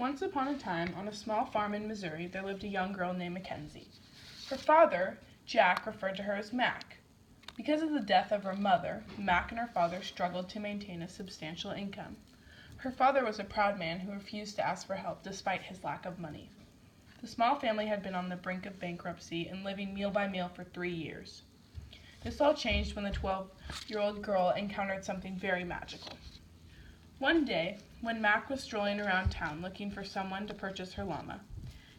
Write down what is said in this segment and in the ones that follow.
Once upon a time, on a small farm in Missouri, there lived a young girl named Mackenzie. Her father, Jack, referred to her as Mac. Because of the death of her mother, Mac and her father struggled to maintain a substantial income. Her father was a proud man who refused to ask for help despite his lack of money. The small family had been on the brink of bankruptcy and living meal by meal for 3 years. This all changed when the 12-year-old girl encountered something very magical. One day, when Mac was strolling around town looking for someone to purchase her llama,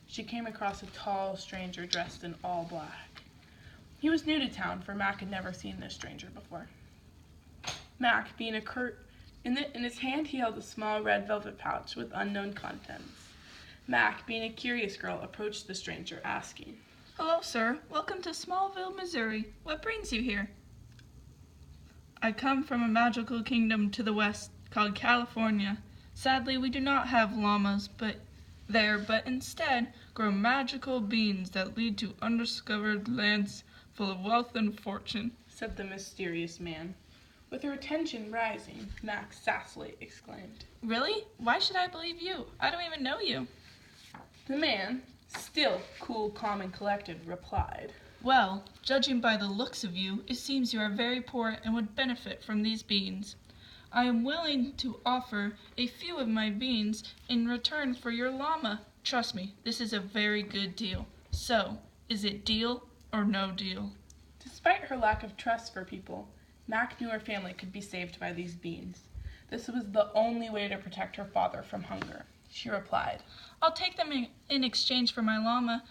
she came across a tall stranger dressed in all black. He was new to town, for Mac had never seen this stranger before. Mac, being in his hand he held a small red velvet pouch with unknown contents. Mac, being a curious girl, approached the stranger, asking, "Hello, sir. Welcome to Smallville, Missouri. What brings you here?" "I come from a magical kingdom to the west called California. Sadly, we do not have llamas but instead grow magical beans that lead to undiscovered lands full of wealth and fortune," said the mysterious man. With her attention rising, Mac sassily exclaimed, "Really? Why should I believe you? I don't even know you." The man, still cool, calm, and collected, replied, "Well, judging by the looks of you, it seems you are very poor and would benefit from these beans. I am willing to offer a few of my beans in return for your llama. Trust me, this is a very good deal. So, is it deal or no deal?" Despite her lack of trust for people, Mac knew her family could be saved by these beans. This was the only way to protect her father from hunger. She replied, "I'll take them in exchange for my llama,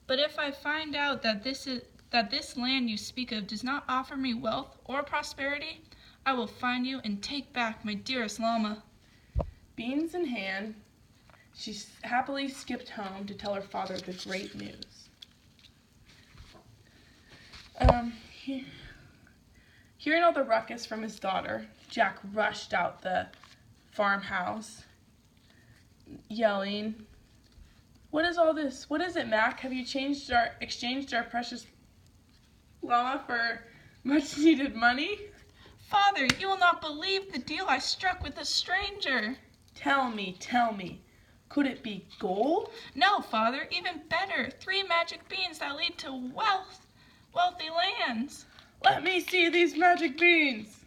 but if I find out that this land you speak of does not offer me wealth or prosperity, I will find you and take back my dearest llama." Beans in hand, she happily skipped home to tell her father the great news. Hearing all the ruckus from his daughter, Jack rushed out the farmhouse, yelling, "What is all this? What is it, Mac? Have you exchanged our precious llama for much needed money?" "Father, you will not believe the deal I struck with a stranger." Tell me. Could it be gold?" "No, Father, even better. 3 magic beans that lead to wealthy lands." "Let me see these magic beans!"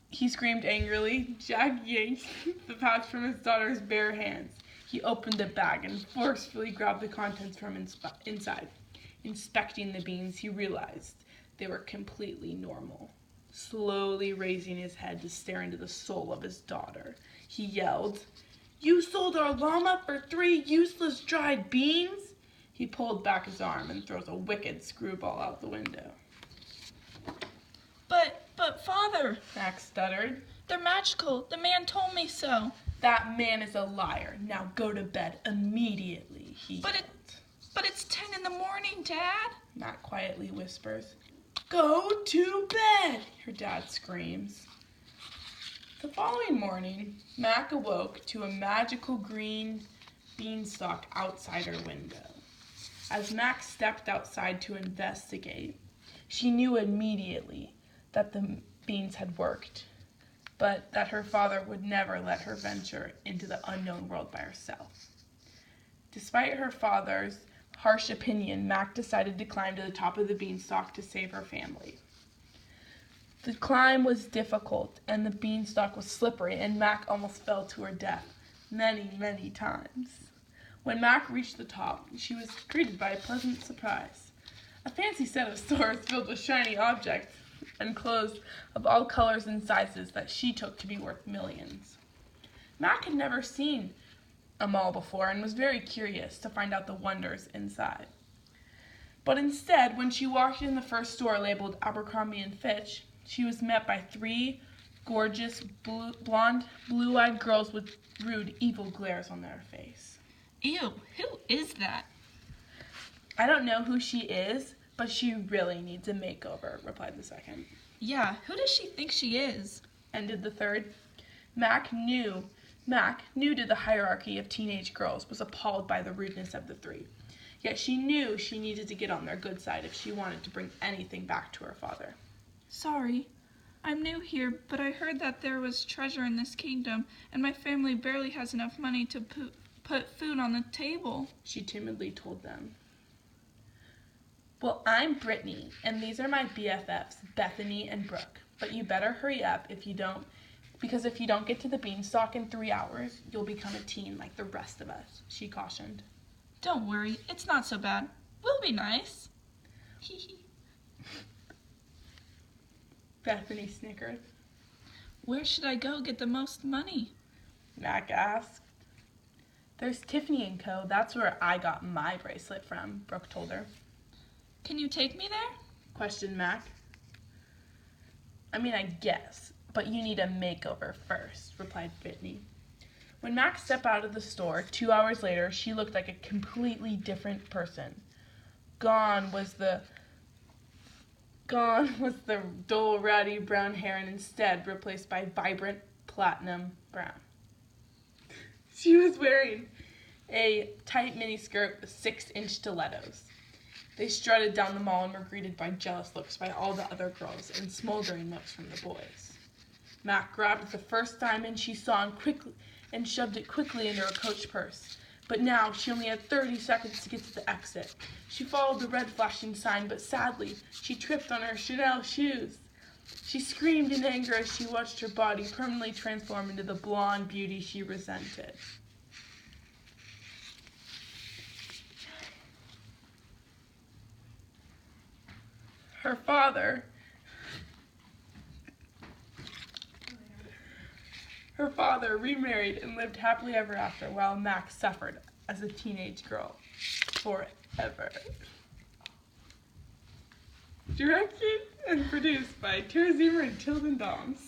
he screamed angrily. Jack yanked the pouch from his daughter's bare hands. He opened the bag and forcefully grabbed the contents from inside. Inspecting the beans, he realized they were completely normal. Slowly raising his head to stare into the soul of his daughter, he yelled, "You sold our llama for 3 useless dried beans?" He pulled back his arm and throws a wicked screwball out the window. But Father," Max stuttered. "they're magical. The man told me so." "That man is a liar. Now go to bed immediately," he yelled. But it's 10 in the morning, Dad." Mac quietly whispers. "Go to bed," her dad screams. The following morning, Mac awoke to a magical green beanstalk outside her window. As Mac stepped outside to investigate, she knew immediately that the beans had worked, but that her father would never let her venture into the unknown world by herself. Despite her father's harsh opinion, Mac decided to climb to the top of the beanstalk to save her family. The climb was difficult, and the beanstalk was slippery, and Mac almost fell to her death many times. When Mac reached the top, she was greeted by a pleasant surprise. A fancy set of stores filled with shiny objects and clothes of all colors and sizes that she took to be worth millions. Mac had never seen a mall before and was very curious to find out the wonders inside. But instead, when she walked in the first store labeled Abercrombie & Fitch, she was met by 3 gorgeous, blonde, blue-eyed girls with rude, evil glares on their face. "Ew, who is that?" "I don't know who she is, but she really needs a makeover," replied the second. "Yeah, who does she think she is?" ended the third. Mac, new to the hierarchy of teenage girls, was appalled by the rudeness of the 3. Yet she knew she needed to get on their good side if she wanted to bring anything back to her father. "Sorry, I'm new here, but I heard that there was treasure in this kingdom, and my family barely has enough money to put food on the table. She timidly told them. Well, I'm Brittany, and these are my BFFs, Bethany and Brooke. But you better hurry up because if you don't get to the beanstalk in 3 hours, you'll become a teen like the rest of us, she cautioned. Don't worry, it's not so bad. We'll be nice. Bethany snickered. Where should I go get the most money? Mac asked. There's Tiffany & Co. That's where I got my bracelet from, Brooke told her. Can you take me there? Questioned Mac. I mean, I guess, but you need a makeover first, replied Brittany. When Mac stepped out of the store 2 hours later, she looked like a completely different person. Gone was the dull, rowdy brown hair and instead replaced by vibrant platinum brown. She was wearing a tight miniskirt with 6-inch stilettos. They strutted down the mall and were greeted by jealous looks by all the other girls and smoldering looks from the boys. Mac grabbed the first diamond she saw and shoved it quickly into her coach purse. But now she only had 30 seconds to get to the exit. She followed the red flashing sign, but sadly, she tripped on her Chanel shoes. She screamed in anger as she watched her body permanently transform into the blonde beauty she resented. Her father remarried and lived happily ever after while Mac suffered as a teenage girl forever. Directed and produced by Tara Zimmer and Tilden Doms.